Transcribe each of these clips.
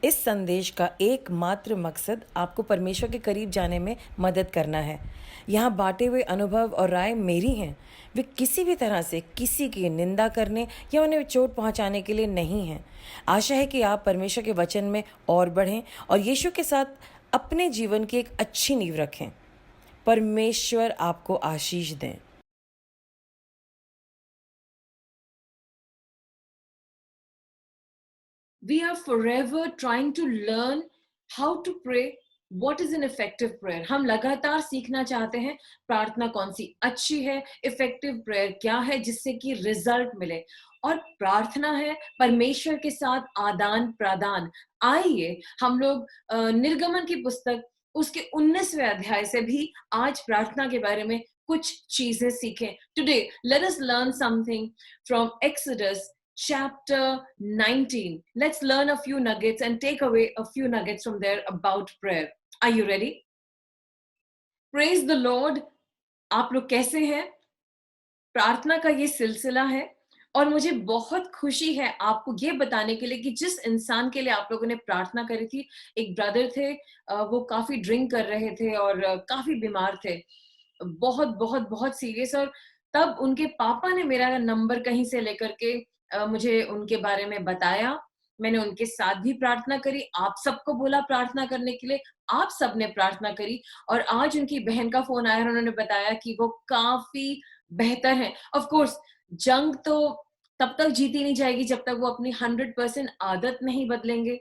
इस संदेश का एकमात्र मकसद आपको परमेश्वर के करीब जाने में मदद करना है। यहाँ बांटे हुए अनुभव और राय मेरी हैं। वे किसी भी तरह से किसी की निंदा करने या उन्हें चोट पहुँचाने के लिए नहीं हैं। आशा है कि आप परमेश्वर के वचन में और बढ़ें और यीशु के साथ अपने जीवन की एक अच्छी नींव रखें। परमेश्वर आपको आशीष दें। We are forever trying to learn how to pray. What is an effective prayer? हम लगातार सीखना चाहते हैं प्रार्थना कौन सी अच्छी है, इफेक्टिव प्रेयर क्या है जिससे कि रिजल्ट मिले। और प्रार्थना है परमेश्वर के साथ आदान प्रदान। आइए हम लोग निर्गमन की पुस्तक उसके 19वें अध्याय से भी आज प्रार्थना के बारे में कुछ चीजें सीखें। Today let us learn something from exodus chapter 19. Let's learn a few nuggets and take away a few nuggets from there about prayer. Are you ready? Praise the Lord. आप लोग कैसे हैं? प्रार्थना का ये सिलसिला है और मुझे बहुत खुशी है आपको ये बताने के लिए कि जिस इंसान के लिए आप लोगों ने प्रार्थना करी थी, एक ब्रदर थे, वो काफी ड्रिंक कर रहे थे और काफी बीमार थे, बहुत बहुत बहुत सीरियस। और तब उनके पापा ने मेरा नंबर कहीं से लेकर के मुझे उनके बारे में बताया। मैंने उनके साथ भी प्रार्थना करी, आप सबको बोला प्रार्थना करने के लिए, आप सबने प्रार्थना करी और आज उनकी बहन का फोन आया और उन्होंने बताया कि वो काफी बेहतर है। ऑफ कोर्स जंग तो तब तक जीती नहीं जाएगी जब तक वो अपनी 100% आदत नहीं बदलेंगे।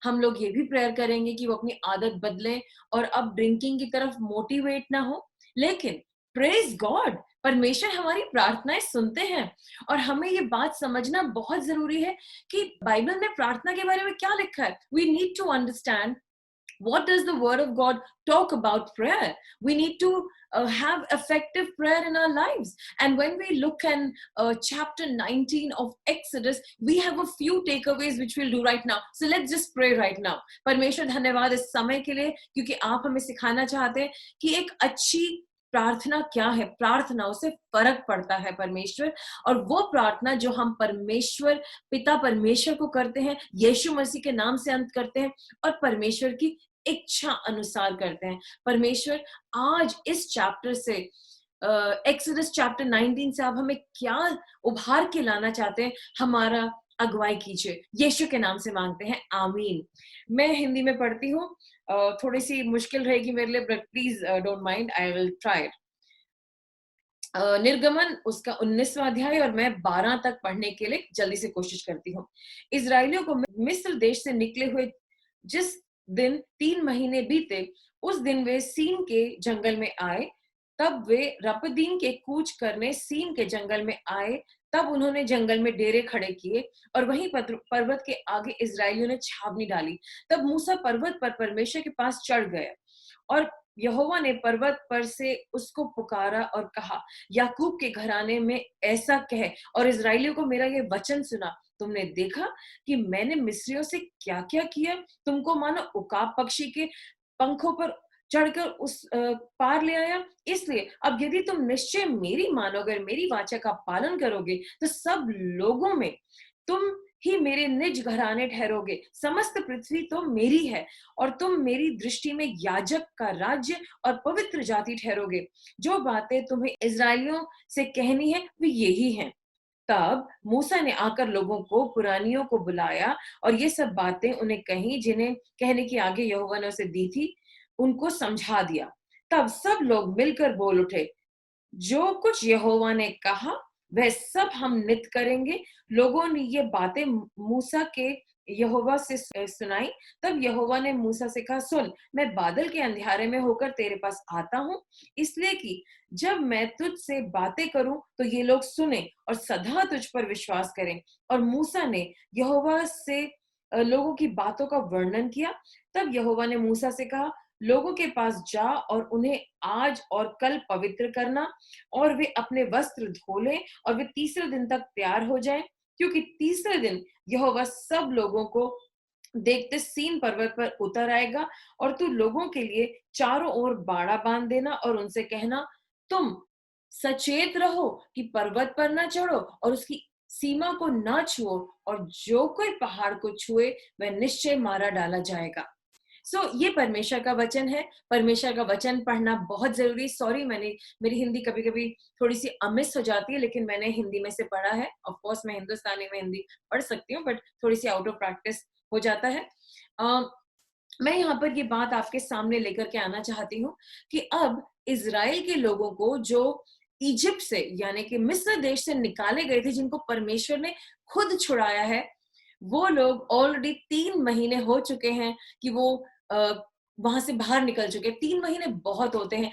हम लोग ये भी प्रेयर करेंगे कि वो अपनी आदत बदलें और अब ड्रिंकिंग की तरफ मोटिवेट ना हो। लेकिन प्रेज गॉड, परमेश्वर हमारी प्रार्थनाएं सुनते हैं और हमें ये बात समझना बहुत जरूरी है कि बाइबल में प्रार्थना के बारे में क्या लिखा है। We need to understand what does the word of god talk about prayer. We need to have effective prayer in our lives, and when we look in chapter 19 of exodus, we have a few takeaways which we'll do right now. So let's just pray right now. परमेश्वर धन्यवाद इस समय के लिए क्योंकि आप हमें सिखाना चाहते हैं कि एक अच्छी प्रार्थना क्या है। प्रार्थनाओं से फर्क पड़ता है परमेश्वर, और वो प्रार्थना जो हम परमेश्वर पिता परमेश्वर को करते हैं, यीशु मसीह के नाम से अंत करते हैं और परमेश्वर की इच्छा अनुसार करते हैं। परमेश्वर आज इस चैप्टर से एक्सोडस चैप्टर 19 से आप हमें क्या उभार के लाना चाहते हैं, हमारा अगुवाई कीजिए। यीशु के नाम से मांगते हैं, आमीन। मैं हिंदी में पढ़ती हूँ, थोड़ी सी मुश्किल रहेगी मेरे लिए, but please don't mind, I will try. निर्गमन उसका 19वां अध्याय और मैं 12 तक पढ़ने के लिए जल्दी से कोशिश करती हूँ। इजराइलियों को मिस्र देश से निकले हुए जिस दिन 3 महीने बीते, उस दिन वे सीन के जंगल में आए। तब वे रपदीम के कूच करने सीन के जंगल में आए। तब उन्होंने जंगल में डेरे खड़े किए और वहीं पर्वत के आगे इजराइलियों ने छावनी डाली। तब मूसा पर्वत पर परमेश्वर के पास चढ़ गए और यहोवा ने पर्वत पर से उसको पुकारा और कहा, याकूब के घराने में ऐसा कह और इजराइलियों को मेरा ये वचन सुना, तुमने देखा कि मैंने मिस्रियों से क्या क्या किया। तुमको मानो उकाब पक्षी के पंखों पर चढ़कर उस पार ले आया। इसलिए अब यदि तुम निश्चय मेरी मानोगे, मेरी वाचा का पालन करोगे, तो सब लोगों में तुम ही मेरे निज घराने ठहरोगे। समस्त पृथ्वी तो मेरी है और तुम मेरी दृष्टि में याजक का राज्य और पवित्र जाति ठहरोगे। जो बातें तुम्हें इजराइलियों से कहनी है वे यही हैं। तब मूसा ने आकर लोगों को पुरानियों को बुलाया और ये सब बातें उन्हें कही जिन्हें कहने की आगे यहोवा ने उसे दी थी, उनको समझा दिया। तब सब लोग मिलकर बोल उठे, जो कुछ यहोवा ने कहा वह सब हम नित करेंगे। लोगों ने ये बातें मूसा के यहोवा से सुनाई। तब यहोवा ने मूसा से कहा, सुन, मैं बादल के अंधियारे में होकर तेरे पास आता हूँ, इसलिए कि जब मैं तुझसे बातें करूं तो ये लोग सुने और सदा तुझ पर विश्वास करें। और मूसा ने यहोवा से लोगों की बातों का वर्णन किया। तब यहोवा ने मूसा से कहा, लोगों के पास जा और उन्हें आज और कल पवित्र करना और वे अपने वस्त्र धो लें और वे तीसरे दिन तक तैयार हो जाएं, क्योंकि तीसरे दिन यहोवा सब लोगों को देखते सीन पर्वत पर उतर आएगा। और तू लोगों के लिए चारों ओर बाड़ा बांध देना और उनसे कहना, तुम सचेत रहो कि पर्वत पर न चढ़ो और उसकी सीमा को न छुओ, और जो कोई पहाड़ को छुए वह निश्चय मारा डाला जाएगा। ये परमेश्वर का वचन है। परमेश्वर का वचन पढ़ना बहुत जरूरी। सॉरी, मेरी हिंदी कभी कभी थोड़ी सी अमिस हो जाती है, लेकिन मैंने हिंदी में से पढ़ा है। ऑफ कोर्स मैं हिंदुस्तानी में हिंदी पढ़ सकती हूँ, बट थोड़ी सी आउट ऑफ प्रैक्टिस हो जाता है। मैं यहाँ पर ये बात आपके सामने लेकर के आना चाहती हूँ कि अब इज़राइल के लोगों को जो इजिप्ट से, यानी कि मिस्र देश से निकाले गए थे, जिनको परमेश्वर ने खुद छुड़ाया है, वो लोग ऑलरेडी 3 महीने हो चुके हैं कि वो वहां से बाहर निकल चुके हैं। 3 महीने बहुत होते हैं।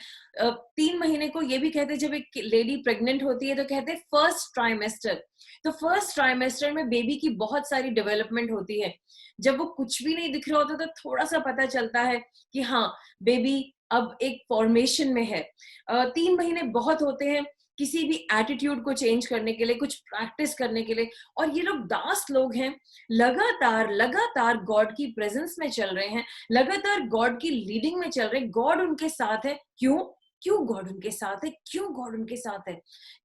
3 महीने को ये भी कहते हैं, जब एक लेडी प्रेग्नेंट होती है तो कहते हैं फर्स्ट ट्राइमेस्टर। तो फर्स्ट ट्राइमेस्टर में बेबी की बहुत सारी डेवलपमेंट होती है। जब वो कुछ भी नहीं दिख रहा होता तो थोड़ा सा पता चलता है कि हाँ, बेबी अब एक फॉर्मेशन में है। 3 महीने बहुत होते हैं किसी भी एटीट्यूड को चेंज करने के लिए, कुछ प्रैक्टिस करने के लिए। और ये लोग दास लोग हैं, लगातार लगातार गॉड की प्रेजेंस में चल रहे हैं, लगातार गॉड की लीडिंग में चल रहे हैं। गॉड उनके साथ है। क्यों? क्यों गॉड उनके साथ है? क्यों गॉड उनके साथ है?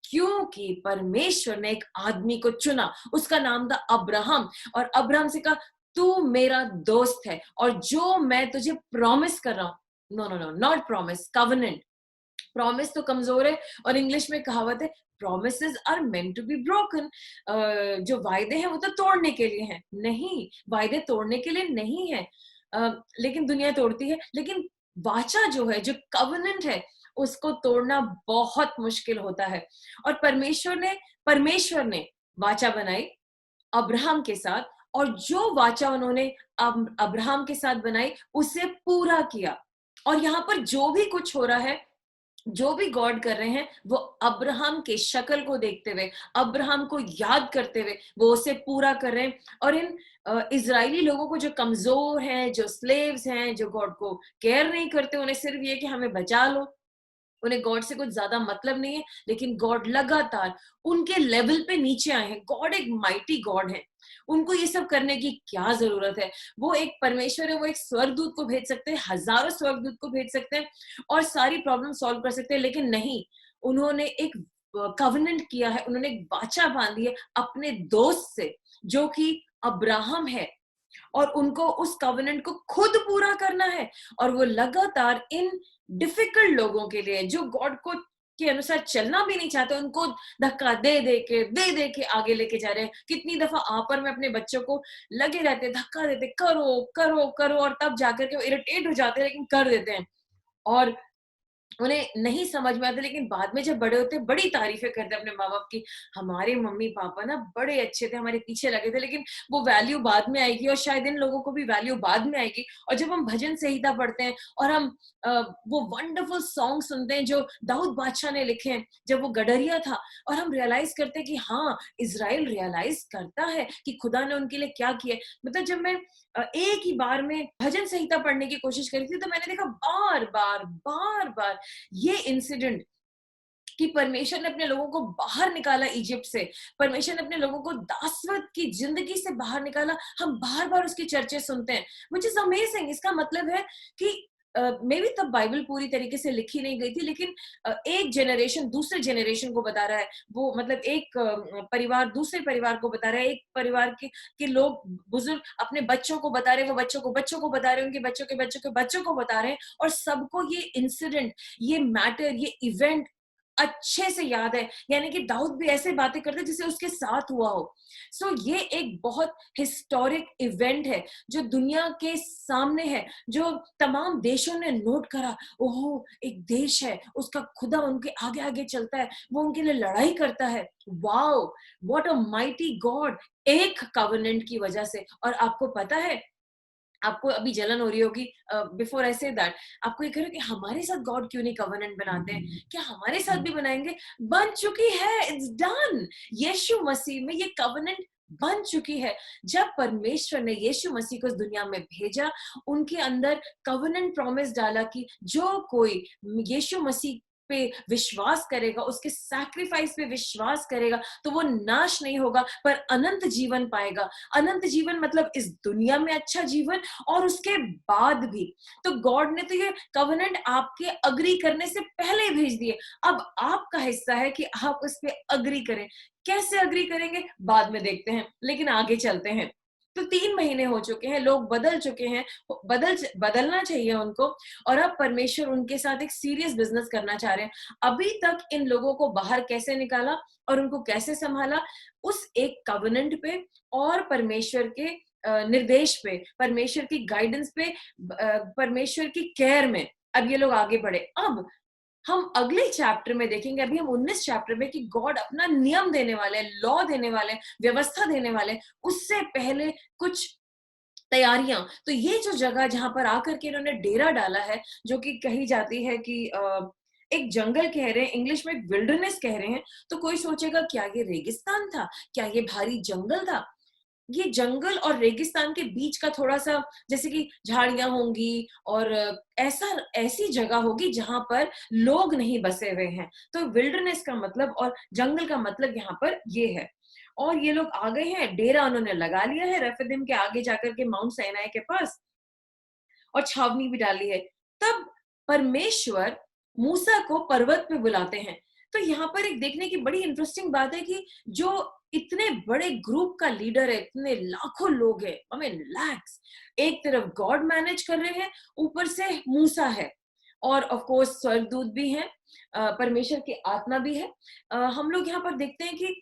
क्योंकि परमेश्वर ने एक आदमी को चुना, उसका नाम था अब्राहम। और अब्राहम से कहा, तू मेरा दोस्त है, और जो मैं तुझे प्रॉमिस कर रहा हूं, no no no, not promise, covenant. Promise तो कमजोर है, और इंग्लिश में कहावत है, promises are meant to be broken. जो वायदे हैं वो तो तोड़ने के लिए हैं। नहीं, वायदे तोड़ने के लिए नहीं है। लेकिन दुनिया तोड़ती है। लेकिन वाचा जो है, जो कवेनेंट है, उसको तोड़ना बहुत मुश्किल होता है। और परमेश्वर ने वाचा बनाई अब्राहम के साथ, और जो वाचा उन्होंने अब्राहम के साथ बनाई, उसे पूरा किया। और यहाँ पर जो भी कुछ हो रहा है, जो भी गॉड कर रहे हैं, वो अब्राहम के शक्ल को देखते हुए, अब्राहम को याद करते हुए वो उसे पूरा कर रहे हैं। और इन इजरायली लोगों को, जो कमजोर हैं, जो स्लेव्स हैं, जो गॉड को केयर नहीं करते, उन्हें सिर्फ ये कि हमें बचा लो, उन्हें गॉड से कुछ ज्यादा मतलब नहीं है। लेकिन गॉड लगातार उनके लेवल पे नीचे आए हैं। गॉड एक माइटी गॉड है, उनको ये सब करने की क्या जरूरत है? वो एक परमेश्वर है, वो एक स्वर्गदूत को भेज सकते हैं, हजारों स्वर्गदूत को भेज सकते हैं, और सारी प्रॉब्लम सॉल्व कर सकते हैं। लेकिन नहीं, उन्होंने एक कवेनेंट किया है, उन्होंने एक वाचा बांधी है अपने दोस्त से, जो कि अब्राहम है। और उनको उस कवेनेंट को खुद पूरा करना है। और वो लगातार इन डिफिकल्ट लोगों के लिए, जो गॉड को के अनुसार चलना भी नहीं चाहते, उनको धक्का दे दे के आगे लेके जा रहे हैं। कितनी दफा आप और मैं अपने बच्चों को लगे रहते, धक्का देते, करो करो करो, और तब जाकर के वो इरिटेट हो जाते हैं, लेकिन कर देते हैं। और उन्हें नहीं समझ में आता, लेकिन बाद में जब बड़े होते हैं, बड़ी तारीफें करते हैं अपने माँ बाप की, हमारे मम्मी पापा ना बड़े अच्छे थे, हमारे पीछे लगे थे। लेकिन वो वैल्यू बाद में आएगी, और शायद इन लोगों को भी वैल्यू बाद में आएगी। और जब हम भजन संहिता पढ़ते हैं, और हम वो वंडरफुल सॉन्ग सुनते हैं जो दाऊद बादशाह ने लिखे हैं, जब वो गडरिया था, और हम रियलाइज करते हैं कि हाँ, इज़राइल रियलाइज करता है कि खुदा ने उनके लिए क्या किया है। मतलब जब मैं एक ही बार में भजन संहिता पढ़ने की कोशिश करी थी, तो मैंने देखा बार बार ये इंसिडेंट, कि परमेश्वर ने अपने लोगों को बाहर निकाला इजिप्ट से, परमेश्वर ने अपने लोगों को दासवत की जिंदगी से बाहर निकाला। हम बार बार उसकी चर्चे सुनते हैं, विच इज अमेजिंग। इसका मतलब है कि मे बी तब बाइबल पूरी तरीके से लिखी नहीं गई थी, लेकिन एक जनरेशन दूसरे जनरेशन को बता रहा है। वो मतलब एक परिवार दूसरे परिवार को बता रहा है, एक परिवार के लोग बुजुर्ग अपने बच्चों को बता रहे हैं, वो बच्चों को बता रहे हैं, उनके बच्चों के बच्चों के बच्चों को बता रहे हैं। और सबको ये इंसिडेंट, ये मैटर, ये इवेंट अच्छे से याद है। यानी कि दाऊद भी ऐसे बातें करते जैसे उसके साथ हुआ हो। ये एक बहुत हिस्टोरिक इवेंट है, जो दुनिया के सामने है, जो तमाम देशों ने नोट करा। ओहो, एक देश है, उसका खुदा उनके आगे आगे चलता है, वो उनके लिए लड़ाई करता है। Wow, what a mighty God, एक कवेनेंट की वजह से। और आपको पता है, आपको अभी जलन हो रही होगी, बिफोर आई से दैट, आपको ये कह रहे हो कि हमारे साथ गॉड क्यों नहीं कवेनेंट बनाते हैं? क्या हमारे साथ भी बनाएंगे? बन चुकी है, इट्स डन। यीशु मसीह में ये कवेनेंट बन चुकी है। जब परमेश्वर ने यीशु मसीह को इस दुनिया में भेजा, उनके अंदर कवेनेंट प्रॉमिस डाला कि जो कोई यीशु मसीह पे विश्वास करेगा, उसके सैक्रिफाइस पे विश्वास करेगा, तो वो नाश नहीं होगा पर अनंत जीवन पाएगा। अनंत जीवन मतलब इस दुनिया में अच्छा जीवन और उसके बाद भी। तो गॉड ने तो ये कवेनेंट आपके अग्री करने से पहले ही भेज दिए। अब आपका हिस्सा है कि आप उस पे अग्री करें। कैसे अग्री करेंगे बाद में देखते हैं, लेकिन आगे चलते हैं। तो 3 महीने हो चुके हैं, लोग बदल चुके हैं, बदलना चाहिए उनको, और अब परमेश्वर उनके साथ एक सीरियस बिजनेस करना चाह रहे हैं। अभी तक इन लोगों को बाहर कैसे निकाला और उनको कैसे संभाला, उस एक कवेनेंट पे और परमेश्वर के निर्देश पे, परमेश्वर की गाइडेंस पे, परमेश्वर की केयर में अब ये लोग आगे बढ़े। अब हम अगले चैप्टर में देखेंगे, अभी हम 19 चैप्टर में, कि गॉड अपना नियम देने वाले हैं, लॉ देने वाले हैं, व्यवस्था देने वाले हैं। उससे पहले कुछ तैयारियां। तो ये जो जगह जहां पर आकर के इन्होंने डेरा डाला है, जो कि कही जाती है कि एक जंगल कह रहे हैं, इंग्लिश में विल्डरनेस कह रहे हैं, तो कोई सोचेगा क्या ये रेगिस्तान था, क्या ये भारी जंगल था? ये जंगल और रेगिस्तान के बीच का थोड़ा-सा, जैसे कि झाड़ियाँ होंगी और ऐसा ऐसी जगह होगी जहाँ पर लोग नहीं बसे हुए हैं। तो विल्डरनेस का मतलब और जंगल का मतलब यहाँ पर ये है। और ये लोग आ गए हैं, डेरा उन्होंने लगा लिया है रेफिदीम के आगे जाकर के माउंट साइनाई के पास, और छावनी भी डाली है। तब परमेश्वर मूसा को पर्वत पे बुलाते हैं। तो यहाँ पर एक देखने की बड़ी इंटरेस्टिंग बात है कि जो इतने बड़े ग्रुप का लीडर है, इतने लाखों लोग हैं, आई मीन लैक्स, एक तरफ गॉड मैनेज कर रहे हैं, ऊपर से मूसा है, और ऑफ कोर्स स्वर्गदूत भी हैं, परमेश्वर की आत्मा भी है। हम लोग यहाँ पर देखते हैं कि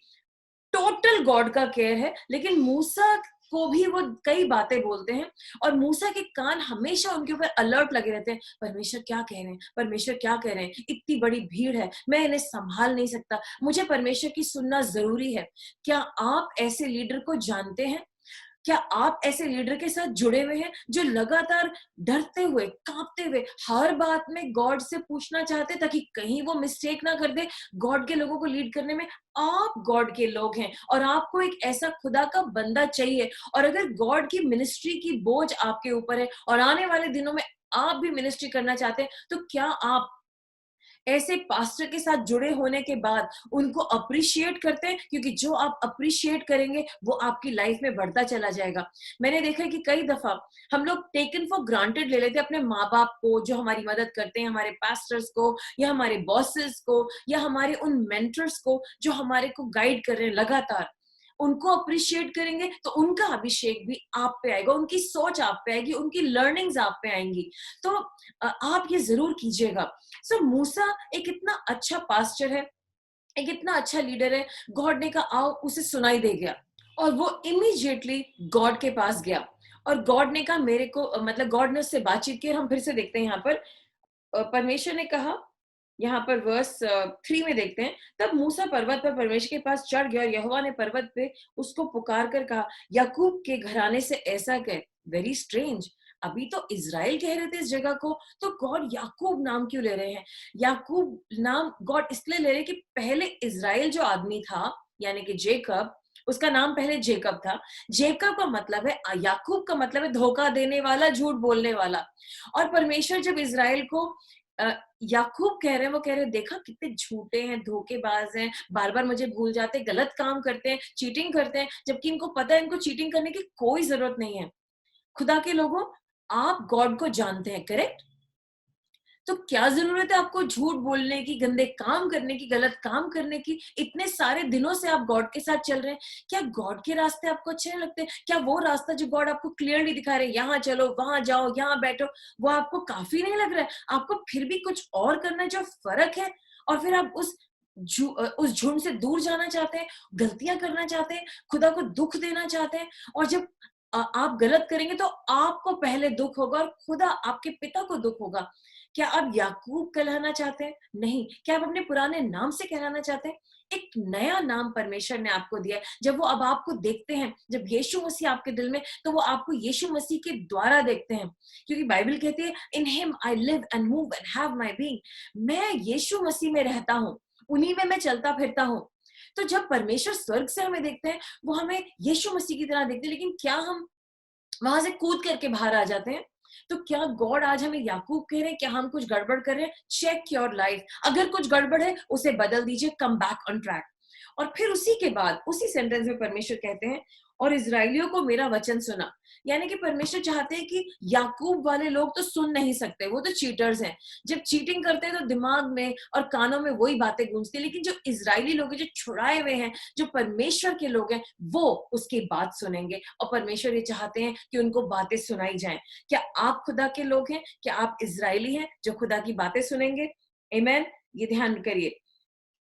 टोटल गॉड का केयर है, लेकिन मूसा को भी वो कई बातें बोलते हैं, और मूसा के कान हमेशा उनके ऊपर अलर्ट लगे रहते हैं। परमेश्वर क्या कह रहे हैं, परमेश्वर क्या कह रहे हैं, इतनी बड़ी भीड़ है, मैं इन्हें संभाल नहीं सकता, मुझे परमेश्वर की सुनना जरूरी है। क्या आप ऐसे लीडर को जानते हैं? क्या आप ऐसे लीडर के साथ जुड़े हुए हैं जो लगातार डरते हुए, कांपते हुए, हर बात में गॉड से पूछना चाहते हैं ताकि कहीं वो मिस्टेक ना कर दे गॉड के लोगों को लीड करने में? आप गॉड के लोग हैं और आपको एक ऐसा खुदा का बंदा चाहिए। और अगर गॉड की मिनिस्ट्री की बोझ आपके ऊपर है और आने वाले दिनों में आप भी मिनिस्ट्री करना चाहते हैं, तो क्या आप ऐसे पास्टर के साथ जुड़े होने के बाद उनको अप्रिशिएट करते हैं? क्योंकि जो आप अप्रिशिएट करेंगे वो आपकी लाइफ में बढ़ता चला जाएगा। मैंने देखा है कि कई दफा हम लोग टेकन फॉर ग्रांटेड ले लेते हैं अपने माँ बाप को, जो हमारी मदद करते हैं, हमारे पास्टर्स को या हमारे बॉसेस को या हमारे उन मेंटर्स को जो हमारे को गाइड कर रहे हैं लगातार। उनको अप्रिशिएट करेंगे तो उनका अभिषेक भी आप पे आएगा, उनकी सोच आप पे आएगी, उनकी लर्निंग्स आप पे आएंगी। तो आप ये जरूर कीजिएगा। सो मूसा एक इतना अच्छा पास्टर है, एक इतना अच्छा लीडर है, गॉड ने कहा आओ, उसे सुनाई दे गया और वो इमीडिएटली गॉड के पास गया। और गॉड ने कहा मेरे को, मतलब गॉड ने उससे बातचीत की। और हम फिर से देखते हैं यहाँ पर परमेश्वर ने कहा, यहाँ पर वर्स 3 में देखते हैं, तब मूसा पर्वत पर परमेश्वर के पास चढ़ गया और यहोवा ने पर्वत पे उसको पुकार कर कहा, याकूब के घराने से ऐसा कह। वेरी स्ट्रेंज, अभी तो इज़राइल कह रहे थे इस जगह को, तो गॉड याकूब नाम क्यों ले रहे हैं? याकूब नाम गॉड इसलिए ले रहे हैं कि पहले इज़राइल जो आदमी था, यानी कि जेकब, उसका नाम पहले जेकब था। जेकब का मतलब है, याकूब का मतलब है धोखा देने वाला, झूठ बोलने वाला। और परमेश्वर जब इज़राइल को अ, याकूब कह रहे हैं, वो कह रहे हैं देखा कितने झूठे हैं, धोखेबाज हैं, बार बार मुझे भूल जाते, गलत काम करते हैं, चीटिंग करते हैं, जबकि इनको पता है इनको चीटिंग करने की कोई जरूरत नहीं है। खुदा के लोगों, आप गॉड को जानते हैं, करेक्ट? तो क्या जरूरत है आपको झूठ बोलने की, गंदे काम करने की, गलत काम करने की? इतने सारे दिनों से आप गॉड के साथ चल रहे हैं, क्या गॉड के रास्ते आपको अच्छे नहीं लगते? क्या वो रास्ता जो गॉड आपको क्लियरली दिखा रहे हैं, यहाँ चलो, वहां जाओ, यहाँ बैठो, वो आपको काफी नहीं लग रहा है? आपको फिर भी कुछ और करना है जो फर्क है, और फिर आप उस झुंड से दूर जाना चाहते हैं, गलतियां करना चाहते हैं, खुदा को दुख देना चाहते हैं। और जब आप गलत करेंगे तो आपको पहले दुख होगा और खुदा आपके पिता को दुख होगा। क्या आप याकूब कहलाना चाहते हैं? नहीं। क्या आप अपने पुराने नाम से कहलाना चाहते हैं? एक नया नाम परमेश्वर ने आपको दिया है। जब वो अब आपको देखते हैं, जब यीशु मसीह आपके दिल में, तो वो आपको यीशु मसीह के द्वारा देखते हैं, क्योंकि बाइबल कहती है in him I live and move and have my being. मैं यीशु मसीह में रहता हूँ, उन्हीं में मैं चलता फिरता हूँ। तो जब परमेश्वर स्वर्ग से हमें देखते हैं, वो हमें यीशु मसीह की तरह देखते हैं, लेकिन क्या हम वहां से कूद करके बाहर आ जाते हैं? तो क्या गॉड आज हमें याकूब कह रहे हैं क्या हम कुछ गड़बड़ कर रहे हैं? चेक योर लाइफ, अगर कुछ गड़बड़ है उसे बदल दीजिए, कम बैक ऑन ट्रैक। और फिर उसी के बाद उसी सेंटेंस में परमेश्वर कहते हैं, और इजराइलियों को मेरा वचन सुना। यानी कि परमेश्वर चाहते हैं कि याकूब वाले लोग तो सुन नहीं सकते, वो तो चीटर्स हैं। जब चीटिंग करते हैं तो दिमाग में और कानों में वही बातें गूंजती है, लेकिन जो इजरायली लोग हैं, जो छुड़ाए हुए हैं, जो परमेश्वर के लोग हैं, वो उसकी बात सुनेंगे। और परमेश्वर ये चाहते हैं कि उनको बातें सुनाई जाएं। क्या आप खुदा के लोग हैं? क्या आप इजरायली हैं जो खुदा की बातें सुनेंगे? आमेन। ये ध्यान करिए।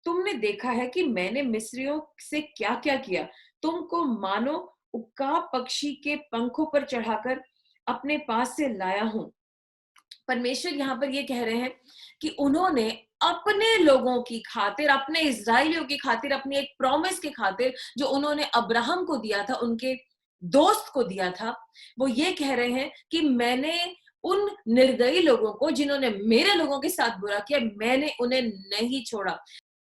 तुमने देखा है कि मैंने मिस्रियों से क्या क्या किया, तुमको मानो उकाब पक्षी के पंखों पर चढ़ाकर अपने पास से लाया हूं। परमेश्वर यहाँ पर ये कह रहे हैं कि उन्होंने अपने लोगों की खातिर, अपने इजराइलियों की खातिर, अपनी एक प्रॉमिस की खातिर जो उन्होंने अब्राहम को दिया था, उनके दोस्त को दिया था, वो ये कह रहे हैं कि मैंने उन निर्दयी लोगों को जिन्होंने मेरे लोगों के साथ बुरा किया, मैंने उन्हें नहीं छोड़ा।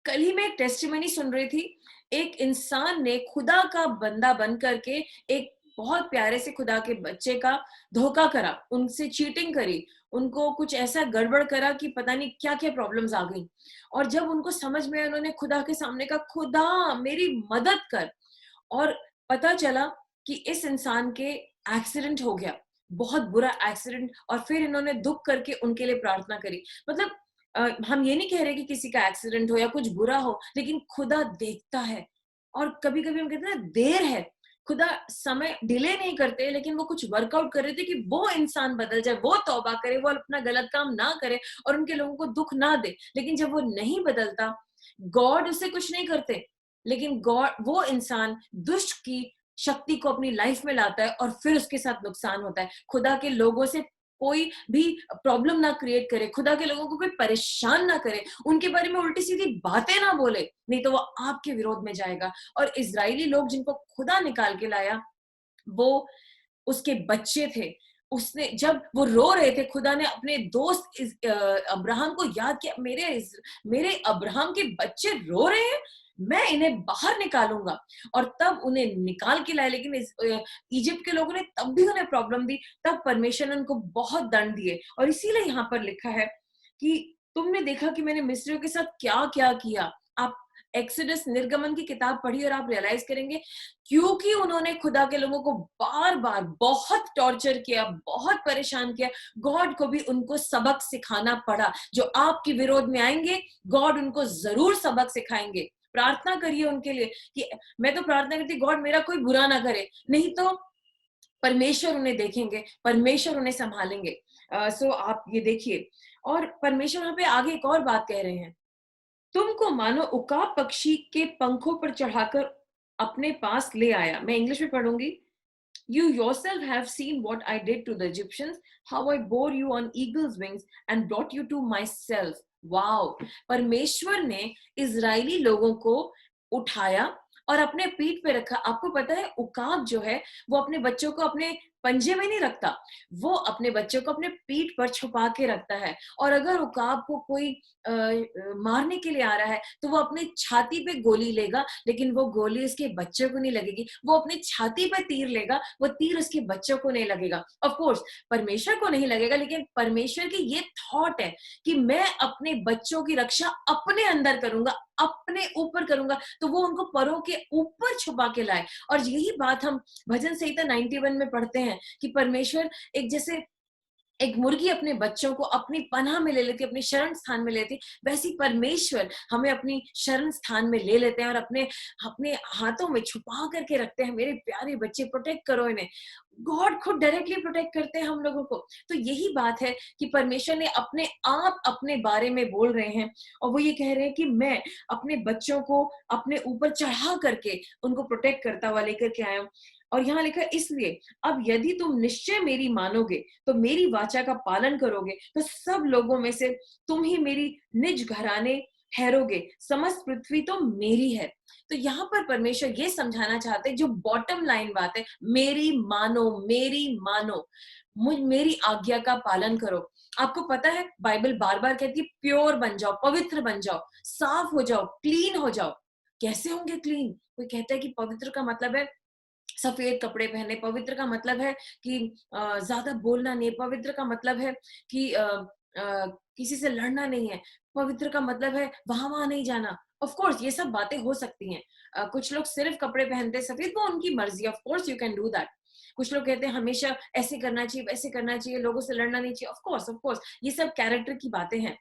कल ही मैं एक टेस्टिमनी सुन रही थी। एक इंसान ने खुदा का बंदा बन करके एक बहुत प्यारे से खुदा के बच्चे का धोखा करा, उनसे चीटिंग करी, उनको कुछ ऐसा गड़बड़ करा कि पता नहीं क्या-क्या प्रॉब्लम्स आ गई। और जब उनको समझ में आया, उन्होंने खुदा के सामने कहा, खुदा मेरी मदद कर। और पता चला कि इस इंसान के एक्सीडेंट हो गया, बहुत बुरा एक्सीडेंट। और फिर इन्होंने दुख करके उनके लिए प्रार्थना करी। मतलब हम ये नहीं कह रहे कि किसी का एक्सीडेंट हो या कुछ बुरा हो, लेकिन खुदा देखता है। और कभी-कभी हम कहते हैं ना देर है, खुदा समय डिले नहीं करते, लेकिन वो कुछ वर्कआउट कर रहे थे कि वो इंसान बदल जाए, वो तौबा करे, वो अपना गलत काम ना करे और उनके लोगों को दुख ना दे। लेकिन जब वो नहीं बदलता, गॉड उससे कुछ नहीं करते, लेकिन गॉड वो इंसान दुष्ट की शक्ति को अपनी लाइफ में लाता है और फिर उसके साथ नुकसान होता है। खुदा के लोगों से कोई भी प्रॉब्लम ना क्रिएट करे, खुदा के लोगों को कोई परेशान ना करे, उनके बारे में उल्टी-सीधी बातें ना बोले, नहीं तो वो आपके विरोध में जाएगा। और इज़राइली लोग जिनको खुदा निकाल के लाया, वो उसके बच्चे थे। उसने जब वो रो रहे थे, खुदा ने अपने दोस्त अब्राहम को याद किया, मेरे अब्राहम के बच्चे रो रहे हैं, मैं इन्हें बाहर निकालूंगा। और तब उन्हें निकाल के लाए। लेकिन इजिप्ट के लोगों ने तब भी उन्हें प्रॉब्लम दी, तब परमेश्वर ने उनको बहुत दंड दिए। और इसीलिए यहाँ पर लिखा है कि तुमने देखा कि मैंने मिस्रियों के साथ क्या क्या किया। आप एक्सोडस निर्गमन की किताब पढ़िए और आप रियलाइज करेंगे, क्योंकि उन्होंने खुदा के लोगों को बार-बार बहुत टॉर्चर किया, बहुत परेशान किया, गॉड को भी उनको सबक सिखाना पड़ा। जो आपके विरोध में आएंगे, गॉड उनको जरूर सबक सिखाएंगे। प्रार्थना करिए उनके लिए कि मैं तो प्रार्थना करती गॉड मेरा कोई बुरा ना करे, नहीं तो परमेश्वर उन्हें देखेंगे, परमेश्वर उन्हें संभालेंगे। सो आप ये देखिए। और परमेश्वर यहाँ पे आगे एक और बात कह रहे हैं, तुमको मानो उकाब पक्षी के पंखों पर चढ़ाकर अपने पास ले आया। मैं इंग्लिश में पढ़ूंगी। You yourself have seen what I did to the Egyptians, how I bore you on eagle's wings and brought you to myself. Wow! परमेश्वर ने इजरायली लोगों को उठाया और अपने पीठ पे रखा। आपको पता है उकाब जो है वो अपने बच्चों को अपने पंजे में नहीं रखता, वो अपने बच्चों को अपने पीठ पर छुपा के रखता है। और अगर उकाब को कोई मारने के लिए आ रहा है तो वो अपनी छाती पे गोली लेगा, लेकिन वो गोली उसके बच्चों को नहीं लगेगी। वो अपनी छाती पे तीर लेगा, वो तीर उसके बच्चों को नहीं लगेगा। ऑफ कोर्स परमेश्वर को नहीं लगेगा, लेकिन परमेश्वर की ये थॉट है कि मैं अपने बच्चों की रक्षा अपने अंदर करूंगा, अपने ऊपर करूंगा, तो वो उनको परों के ऊपर छुपा के लाए। और यही बात हम भजन संहिता 91 में पढ़ते हैं कि परमेश्वर एक जैसे एक मुर्गी अपने बच्चों को अपनी पनाह में ले लेती, अपनी शरण स्थान में लेती, वैसी परमेश्वर हमें अपनी शरण स्थान में ले लेते हैं और अपने अपने हाथों में छुपा करके रखते हैं। मेरे प्यारे बच्चे, प्रोटेक्ट करो इन्हें। गॉड खुद डायरेक्टली प्रोटेक्ट करते हैं हम लोगों को। तो यही बात है कि परमेश्वर ने अपने आप अपने बारे में बोल रहे हैं और वो ये कह रहे हैं कि मैं अपने बच्चों को अपने ऊपर चढ़ा करके उनको प्रोटेक्ट करता हुआ लेकर के आया हूं। और यहाँ लिखा है, इसलिए अब यदि तुम निश्चय मेरी मानोगे, तो मेरी वाचा का पालन करोगे, तो सब लोगों में से तुम ही मेरी निज घराने ठहरोगे, समस्त पृथ्वी तो मेरी है। तो यहाँ पर परमेश्वर ये समझाना चाहते हैं, जो बॉटम लाइन बात है, मेरी मानो, मेरी मानो, मेरी आज्ञा का पालन करो। आपको पता है बाइबल बार बार कहती है प्योर बन जाओ, पवित्र बन जाओ, साफ हो जाओ, क्लीन हो जाओ। कैसे होंगे क्लीन? कोई कहता है कि पवित्र का मतलब है सफेद कपड़े पहने। पवित्र का मतलब है कि ज्यादा बोलना नहीं। पवित्र का मतलब है कि किसी से लड़ना नहीं है। पवित्र का मतलब है वहां वहां नहीं जाना। ऑफ कोर्स ये सब बातें हो सकती हैं। कुछ लोग सिर्फ कपड़े पहनते हैं सफेद, वो उनकी मर्जी। Of course you can do that. कुछ लोग कहते हैं हमेशा ऐसे करना चाहिए, वैसे करना चाहिए, लोगों से लड़ना नहीं चाहिए। ऑफ कोर्स ये सब कैरेक्टर की बातें हैं।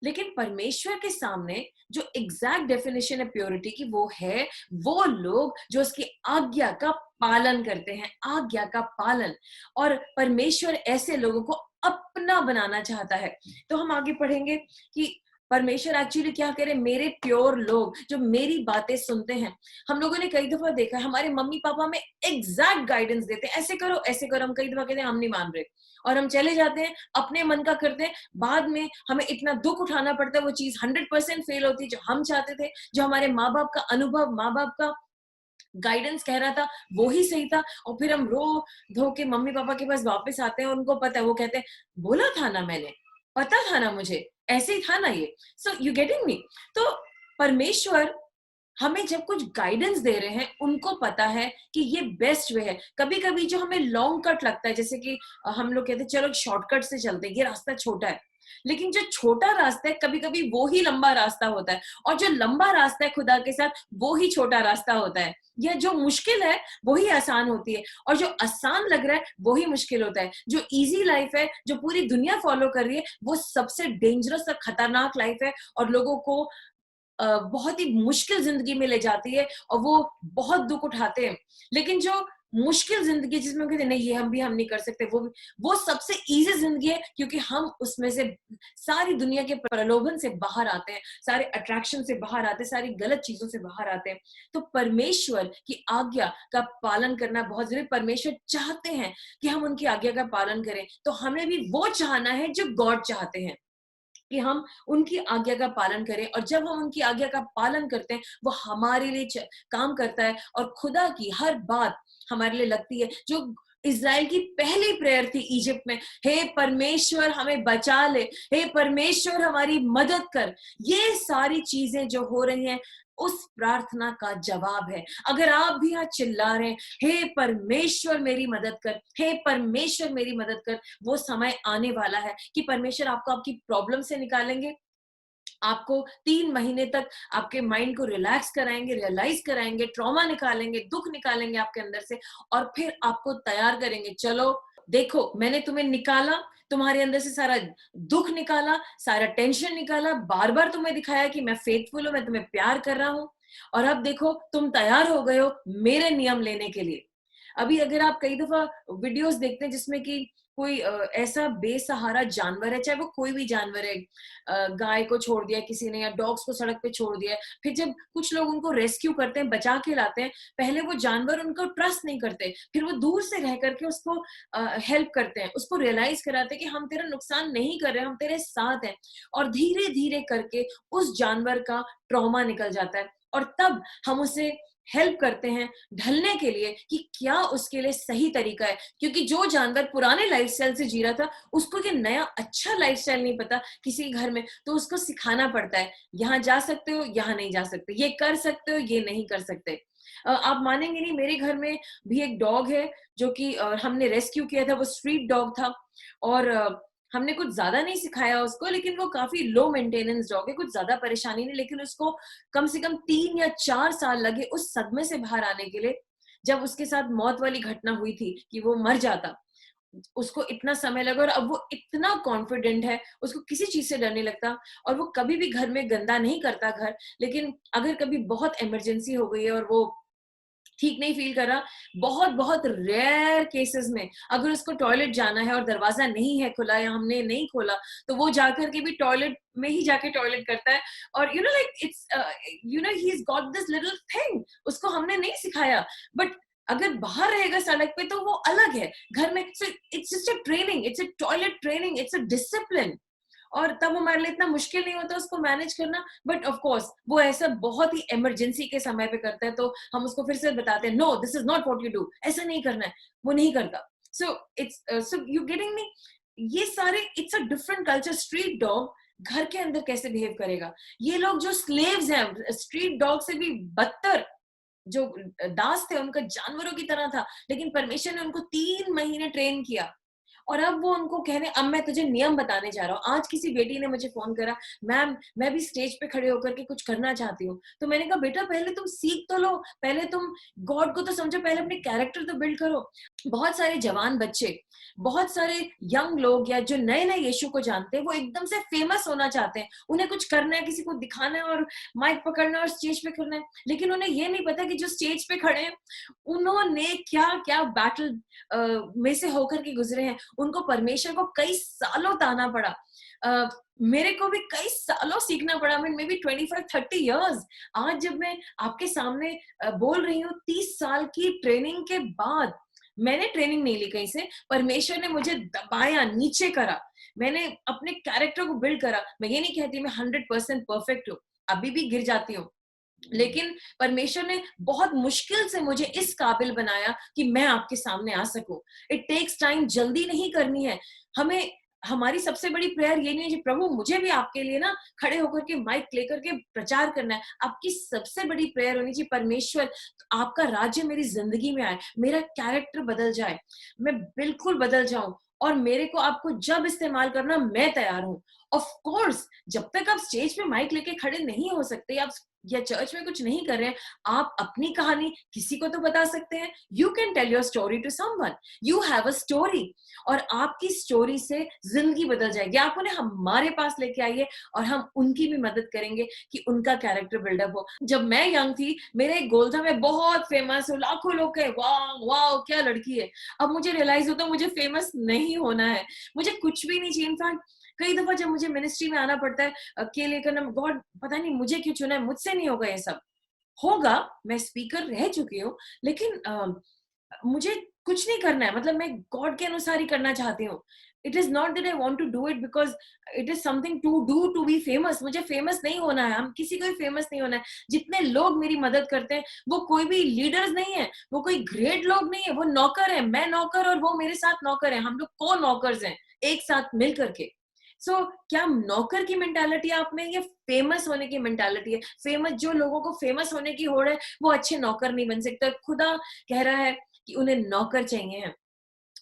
लेकिन परमेश्वर के सामने जो एग्जैक्ट डेफिनेशन है प्योरिटी की, वो है वो लोग जो उसकी आज्ञा का पालन करते हैं। आज्ञा का पालन। और परमेश्वर ऐसे लोगों को अपना बनाना चाहता है। तो हम आगे पढ़ेंगे कि परमेश्वर एक्चुअली क्या करे। मेरे प्योर लोग जो मेरी बातें सुनते हैं। हम लोगों ने कई दफा देखा है हमारे मम्मी पापा में एग्जैक्ट गाइडेंस देते हैं, ऐसे करो ऐसे करो। हम कई दफा कहते हैं हम नहीं मान रहे, और हम चले जाते हैं अपने मन का करते हैं। बाद में हमें इतना दुख उठाना पड़ता है, वो चीज 100% फेल होती है जो हम चाहते थे। जो हमारे माँ बाप का अनुभव, माँ बाप का गाइडेंस कह रहा था, वो ही सही था। और फिर हम रो धो के मम्मी पापा के पास वापस आते हैं, उनको पता है, वो कहते हैं बोला था ना मैंने, पता था ना मुझे, ऐसे ही था ना ये। सो यू गेटिंग मी। तो परमेश्वर हमें जब कुछ गाइडेंस दे रहे हैं, उनको पता है कि ये बेस्ट वे है। कभी कभी जो हमें लॉन्ग कट लगता है, जैसे कि हम लोग कहते हैं चलो शॉर्टकट से चलते हैं, ये रास्ता छोटा है। लेकिन जो छोटा रास्ता है कभी कभी वो ही लंबा रास्ता होता है। और जो लंबा रास्ता है खुदा के साथ, वो ही छोटा रास्ता होता है। या जो मुश्किल है वो ही आसान होती है, और जो आसान लग रहा है वो ही मुश्किल होता है। जो इजी लाइफ है, जो पूरी दुनिया फॉलो कर रही है, वो सबसे डेंजरस और खतरनाक लाइफ है, और लोगों को बहुत ही मुश्किल जिंदगी में ले जाती है, और वो बहुत दुख उठाते हैं। लेकिन जो मुश्किल जिंदगी जिसमें कहते हैं नहीं ये हम नहीं कर सकते, वो सबसे इजी जिंदगी है, क्योंकि हम उसमें से सारी दुनिया के प्रलोभन से बाहर आते हैं, सारे अट्रैक्शन से बाहर आते हैं, सारी गलत चीजों से बाहर आते हैं। तो परमेश्वर की आज्ञा का पालन करना बहुत जरूरी। परमेश्वर चाहते हैं कि हम उनकी आज्ञा का पालन करें, तो हमें भी वो चाहना है जो गॉड चाहते हैं, कि हम उनकी आज्ञा का पालन करें। और जब हम उनकी आज्ञा का पालन करते हैं, वो हमारे लिए काम करता है, और खुदा की हर बात हमारे लिए लगती है। जो इज़राइल की पहली प्रेयर थी इजिप्ट में, हे परमेश्वर हमें बचा ले, हे परमेश्वर हमारी मदद कर, ये सारी चीजें जो हो रही हैं, उस प्रार्थना का जवाब है। अगर आप भी यहाँ चिल्ला रहे हैं, हे परमेश्वर मेरी मदद कर, हे परमेश्वर मेरी मदद कर, वो समय आने वाला है कि परमेश्वर आपको आपकी प्रॉब्लम से निकालेंगे। आपको 3 महीने तक आपके माइंड को रिलैक्स कराएंगे, रियलाइज कराएंगे, ट्रॉमा निकालेंगे, दुख निकालेंगे आपके अंदर से, और फिर आपको तैयार करेंगे। चलो देखो मैंने तुम्हें निकाला, तुम्हारे अंदर से सारा दुख निकाला, सारा टेंशन निकाला, बार बार तुम्हें दिखाया कि मैं फेथफुल हूं, मैं तुम्हें प्यार कर रहा हूं, और अब देखो तुम तैयार हो गए हो मेरे नियम लेने के लिए। अभी अगर आप कई दफा वीडियोस देखते हैं जिसमें कि कोई ऐसा बेसहारा जानवर है, चाहे वो कोई भी जानवर है, गाय को छोड़ दिया किसी ने, या डॉग्स को सड़क पे छोड़ दिया है, फिर जब कुछ लोग उनको रेस्क्यू करते हैं, बचा के लाते हैं, पहले वो जानवर उनको ट्रस्ट नहीं करते, फिर वो दूर से रह करके उसको हेल्प करते हैं, उसको रियलाइज कराते हैं कि हम तेरा नुकसान नहीं कर रहे, हम तेरे साथ हैं। और धीरे धीरे करके उस जानवर का ट्रॉमा निकल जाता है, और तब हम उसे हेल्प करते हैं ढलने के लिए कि क्या उसके लिए सही तरीका है। क्योंकि जो जानवर पुराने लाइफस्टाइल से जी रहा था, उसको ये नया अच्छा लाइफस्टाइल नहीं पता किसी घर में, तो उसको सिखाना पड़ता है, यहाँ जा सकते हो, यहाँ नहीं जा सकते, ये कर सकते हो, ये नहीं कर सकते। आप मानेंगे नहीं, मेरे घर में भी एक डॉग है जो कि हमने रेस्क्यू किया था। वो स्ट्रीट डॉग था, और हमने कुछ ज्यादा नहीं सिखाया उसको, लेकिन वो काफी लो मेंटेनेंस डॉग है, कुछ ज्यादा परेशानी नहीं। लेकिन उसको कम से कम 3 या 4 साल लगे उस सदमे से बाहर आने के लिए, जब उसके साथ मौत वाली घटना हुई थी कि वो मर जाता। उसको इतना समय लगा, और अब वो इतना कॉन्फिडेंट है, उसको किसी चीज से डर नहीं लगता, और वो कभी भी घर में गंदा नहीं करता घर। लेकिन अगर कभी बहुत इमरजेंसी हो गई है और वो ठीक नहीं फील कर रहा, बहुत बहुत रेयर केसेस में अगर उसको टॉयलेट जाना है और दरवाजा नहीं है खुला, या हमने नहीं खोला, तो वो जाकर के भी टॉयलेट में ही जाके टॉयलेट करता है। और like it's he is got this little thing, उसको हमने नहीं सिखाया। बट अगर बाहर रहेगा सड़क पे तो वो अलग है, घर में it's just a training, it's a toilet training, it's a discipline. और तब हमारे लिए इतना मुश्किल नहीं होता उसको मैनेज करना। बट ऑफ कोर्स वो ऐसा बहुत ही इमरजेंसी के समय पे करता है, तो हम उसको फिर से बताते हैं, no this is not what you do, ऐसा नहीं करना है। वो नहीं करता। So you getting me. ये सारे it's a different culture. Street dog घर के अंदर कैसे बिहेव करेगा, ये लोग जो स्लेव्स हैं स्ट्रीट डॉग से भी बदतर, जो दास थे उनका जानवरों की तरह था, लेकिन परमेश्वर ने उनको 3 महीने ट्रेन किया। और अब वो उनको कहने, अब मैं तुझे नियम बताने जा रहा हूँ। आज किसी बेटी ने मुझे फ़ोन करा, मैम मैं भी स्टेज पे खड़े होकर के कुछ करना चाहती हूँ। तो मैंने कहा बेटा पहले तुम सीख तो लो, पहले तुम गॉड को तो समझो, पहले अपने कैरेक्टर तो बिल्ड करो। बहुत सारे जवान बच्चे, बहुत सारे यंग लोग या जो नए-नए यीशु को जानते हैं, वो एकदम से फेमस होना चाहते हैं। उन्हें कुछ करना है, किसी को दिखाना है और माइक पकड़ना है और स्टेज पे करना है। लेकिन उन्हें ये नहीं पता कि जो स्टेज पे खड़े हैं, उन्होंने क्या-क्या बैटल में से होकर के गुज़रे हैं। उनको परमेश्वर को कई सालों ताना पड़ा। अ, मेरे को भी कई सालों सीखना पड़ा। I mean may be 25-30 years. आज जब मैं आपके सामने बोल रही हूँ 30 साल की ट्रेनिंग के बाद, मैंने ट्रेनिंग नहीं ली कहीं से, परमेश्वर ने मुझे दबाया, नीचे करा। मैंने अपने कैरेक्टर को बिल्ड करा। मैं ये नहीं कहती मैं 100% परफेक्ट हूँ, अभी भी गिर जाती हूँ। लेकिन परमेश्वर ने बहुत मुश्किल से मुझे इस काबिल बनाया कि मैं आपके सामने आ सकूं। इट टेक्स टाइम, जल्दी नहीं करनी है हमें। हमारी सबसे बड़ी प्रेयर ये नहीं है कि प्रभु मुझे भी आपके लिए ना खड़े होकर के माइक लेकर के प्रचार करना है। आपकी सबसे बड़ी प्रेयर होनी चाहिए, परमेश्वर आपका राज्य मेरी जिंदगी में आए, मेरा कैरेक्टर बदल जाए, मैं बिल्कुल बदल जाऊं, और मेरे को आपको जब इस्तेमाल करना मैं तैयार हूं। ऑफ कोर्स जब तक आप स्टेज पे माइक लेके खड़े नहीं हो सकते, आप या चर्च में कुछ नहीं कर रहे हैं, आप अपनी कहानी किसी को तो बता सकते हैं। You can tell your story to someone, you have a story, और आपकी स्टोरी से जिंदगी बदल जाएगी। आप उन्हें हमारे पास लेके आइए और हम उनकी भी मदद करेंगे कि उनका कैरेक्टर बिल्डअप हो। जब मैं यंग थी, मेरा एक गोल था, मैं बहुत फेमस हूँ, लाखों लोग कहे वाह वाह क्या लड़की है। अब मुझे रियलाइज होता है मुझे फेमस नहीं होना है, मुझे कुछ भी नहीं चाहिए। इनफैक्ट कई दफा जब मुझे मिनिस्ट्री में आना पड़ता है, अकेले करना, गॉड पता नहीं मुझे क्यों चुना है, मुझसे नहीं होगा ये सब। होगा, मैं स्पीकर रह चुकी हूँ, लेकिन मुझे कुछ नहीं करना है, मतलब मैं गॉड के अनुसार ही करना चाहती हूँ। It is not that I want to do it because it is something to do to be famous. मुझे फेमस नहीं होना है, हम किसी को भी फेमस नहीं होना है। जितने लोग मेरी मदद करते हैं वो कोई भी लीडर्स नहीं है, वो कोई ग्रेट लोग नहीं है, वो नौकर है, मैं नौकर और वो मेरे साथ नौकर है, हम लोग को नौकर्स हैं एक साथ मिल करके। सो क्या नौकर की मेंटालिटी आप में, ये फेमस होने की मेंटालिटी है? फेमस, जो लोगों को फेमस होने की होड़ है वो अच्छे नौकर नहीं बन सकते। खुदा कह रहा है कि उन्हें नौकर चाहिए हैं।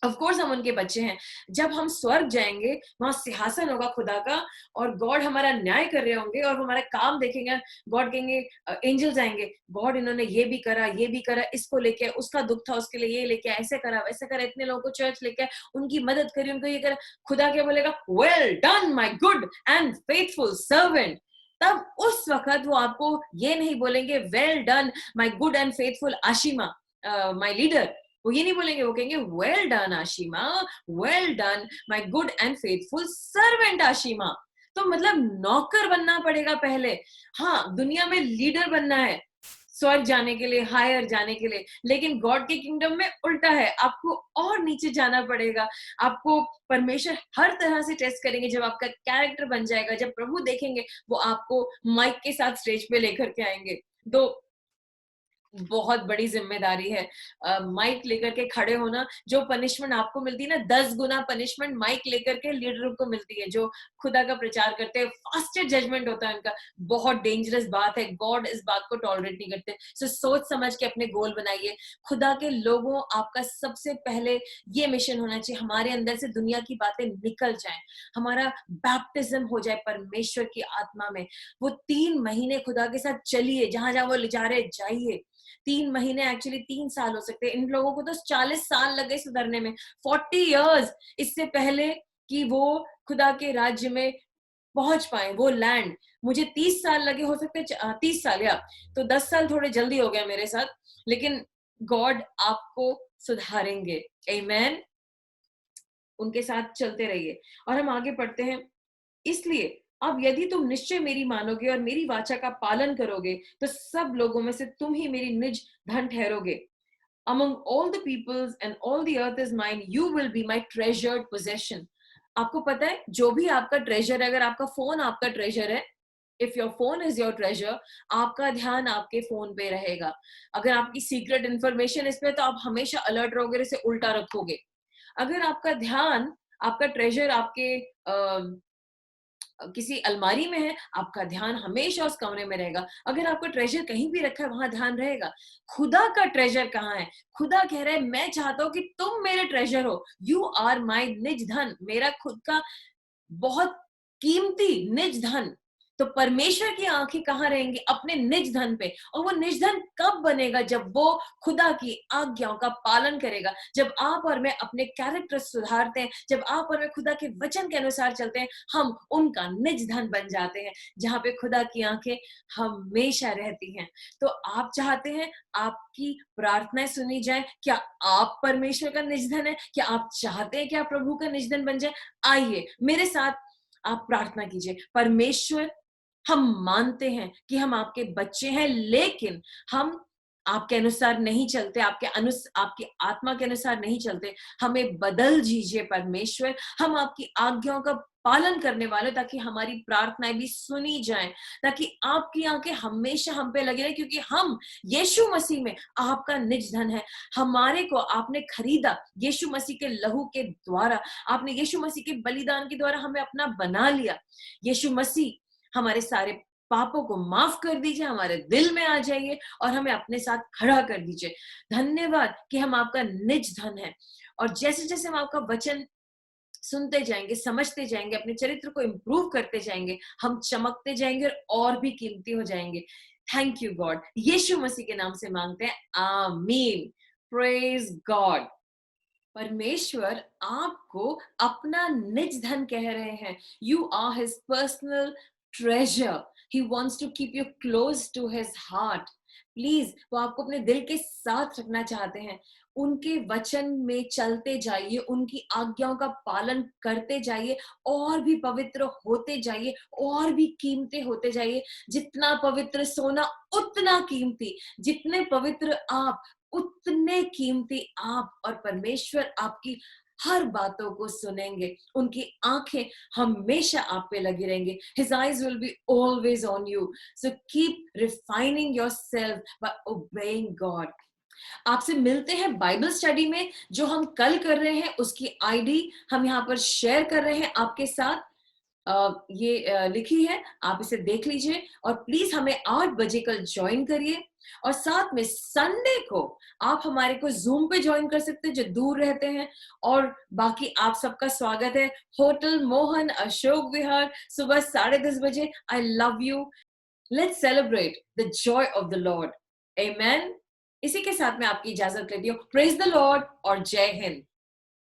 ऑफ कोर्स हम उनके बच्चे हैं। जब हम स्वर्ग जाएंगे, वहां सिंहासन होगा खुदा का, और गॉड हमारा न्याय कर रहे होंगे और वो हमारा काम देखेंगे। गॉड कहेंगे, एंजल्स आएंगे, गॉड इन्होंने ये भी करा, ये भी करा, इसको लेके आए, उसका दुख था उसके लिए ये लेके आए, ऐसे करा वैसे करा, इतने लोगों को चर्च लेके आए, उनकी मदद करी, उनको ये करा। खुदा क्या बोलेगा? Well done my good and faithful servant. तब उस वक्त वो आपको ये नहीं बोलेंगे well done my good and faithful Ashima, my leader. वो ये नहीं बोलेंगे, वो कहेंगे well done Ashima, well done my good and faithful servant Ashima. तो मतलब नौकर बनना पड़ेगा पहले। हाँ, दुनिया में लीडर बनना है स्वर्ग जाने के लिए, हायर जाने के लिए, लेकिन गॉड के किंगडम में उल्टा है, आपको और नीचे जाना पड़ेगा। आपको परमेश्वर हर तरह से टेस्ट करेंगे। जब आपका कैरेक्टर बन जाएगा, जब प्रभु देखेंगे, वो आपको माइक के साथ स्टेज पे लेकर के आएंगे। तो बहुत बड़ी ज़िम्मेदारी है। माइक लेकर के खड़े होना, जो पनिशमेंट आपको मिलती है ना, 10 गुना पनिशमेंट माइक लेकर के लीडरों को मिलती है, जो खुदा का प्रचार करते हैं। फास्टर जजमेंट होता है उनका। बहुत डेंजरस बात है, गॉड इस बात को टॉलरेट नहीं करते। सो सोच समझ के अपने गोल बनाइए। खुदा के लोगों, आपका सबसे पहले ये मिशन होना चाहिए, हमारे अंदर से दुनिया की बातें निकल जाएँ। हमारा बैप्टिज़्म हो जाए परमेश्वर की आत्मा में। वो 3 महीने खुदा के साथ चलिए, जहाँ-जहाँ वो ले जा रहे जाइए। 3 महीने, एक्चुअली 3 साल हो सकते हैं। इन लोगों को तो 40 साल लग गए सुधरने में, 40 इयर्स, इससे पहले कि वो खुदा के राज्य में पहुंच पाए, वो लैंड। मुझे 30 साल लगे, हो सकते हैं 30 साल, या तो 10 साल थोड़े जल्दी हो गया मेरे साथ, लेकिन गॉड आपको सुधारेंगे। आमेन। उनके साथ चलते रहिए। और हम आगे पढ़ते हैं। इसलिए अब यदि तुम निश्चय मेरी मानोगे और मेरी वाचा का पालन करोगे, तो सब लोगों में से तुम ही मेरी निज धन ठहरोगे। Among all the peoples and all the earth is mine, you will be my treasured possession. आपको पता है, जो भी आपका ट्रेजर है, अगर आपका फोन आपका ट्रेजर है, if your phone is your treasure, आपका ध्यान आपके फोन पे रहेगा। अगर आपकी सीक्रेट इंफॉर्मेशन इस पे, तो आप हमेशा अलर्ट रहोगे, इसे उल्टा रखोगे। अगर आपका ध्यान, आपका ट्रेजर आपके किसी अलमारी में है, आपका ध्यान हमेशा उस कमरे में रहेगा। अगर आपका ट्रेजर कहीं भी रखा है, वहाँ ध्यान रहेगा। खुदा का ट्रेजर कहाँ है? खुदा कह रहा है, मैं चाहता हूँ कि तुम मेरे ट्रेजर हो। यू आर माय निज धन, मेरा खुद का बहुत कीमती निज धन। तो परमेश्वर की आंखें कहाँ रहेंगी? अपने निज धन पे। और वो निज धन कब बनेगा? जब वो खुदा की आज्ञाओं का पालन करेगा, जब आप और मैं अपने कैरेक्टर सुधारते हैं, जब आप और मैं खुदा के वचन के अनुसार चलते हैं, हम उनका निज धन बन जाते हैं, जहां पे खुदा की आंखें हमेशा रहती हैं। तो आप चाहते हैं आपकी प्रार्थनाएं सुनी जाए? क्या आप परमेश्वर का निज धन है? क्या आप चाहते हैं कि आप प्रभु का निज धन बन जाए? आइए मेरे साथ आप प्रार्थना कीजिए। परमेश्वर, हम मानते हैं कि हम आपके बच्चे हैं, लेकिन हम आपके अनुसार नहीं चलते, आपकी आत्मा के अनुसार नहीं चलते। हमें बदल दीजिए परमेश्वर। हम आपकी आज्ञाओं का पालन करने वाले, ताकि हमारी प्रार्थनाएं भी सुनी जाएं, ताकि आपकी आंखें हमेशा हम पे लगी रहे, क्योंकि हम यीशु मसीह में आपका निज धन है। हमारे को आपने खरीदा यीशु मसीह के लहू के द्वारा। आपने यीशु मसीह के बलिदान के द्वारा हमें अपना बना लिया। यीशु मसीह हमारे सारे पापों को माफ कर दीजिए, हमारे दिल में आ जाइए और हमें अपने साथ खड़ा कर दीजिए। धन्यवाद कि हम आपका निज धन है। और जैसे जैसे हम आपका वचन सुनते जाएंगे, समझते जाएंगे, अपने चरित्र को इम्प्रूव करते जाएंगे, हम चमकते जाएंगे और भी कीमती हो जाएंगे। Thank you God. यीशु मसीह के नाम से मांगते हैं, आमीन। Praise God. परमेश्वर आपको अपना निज धन कह रहे हैं। You are his personal treasure. He wants to keep you close to his heart. Please, वो आपको अपने दिल के साथ रखना चाहते हैं। उनके वचन में चलते जाइए, उनकी आज्ञाओं का पालन करते जाइए, और भी पवित्र होते जाइए, और भी कीमती होते जाइए। जितना पवित्र सोना उतना कीमती, जितने पवित्र आप उतने कीमती आप। और परमेश्वर आपकी हर बातों को सुनेंगे, उनकी आंखें हमेशा आप पे लगी रहेंगी। His eyes will be always on you. So keep refining yourself by obeying God. आपसे मिलते हैं बाइबल स्टडी में, जो हम कल कर रहे हैं। उसकी आईडी हम यहाँ पर शेयर कर रहे हैं आपके साथ। ये लिखी है, आप इसे देख लीजिए। और प्लीज हमें 8 बजे कल ज्वाइन करिए। और साथ में संडे को आप हमारे को जूम पे ज्वाइन कर सकते हैं, जो दूर रहते हैं। और बाकी आप सबका स्वागत है होटल मोहन अशोक विहार, सुबह 10:30 बजे। I love you. Let's celebrate the joy of the Lord. Amen. इसी के साथ मैं आपकी इजाजत लेती हूँ। प्रेज द लॉर्ड और जय हिंद।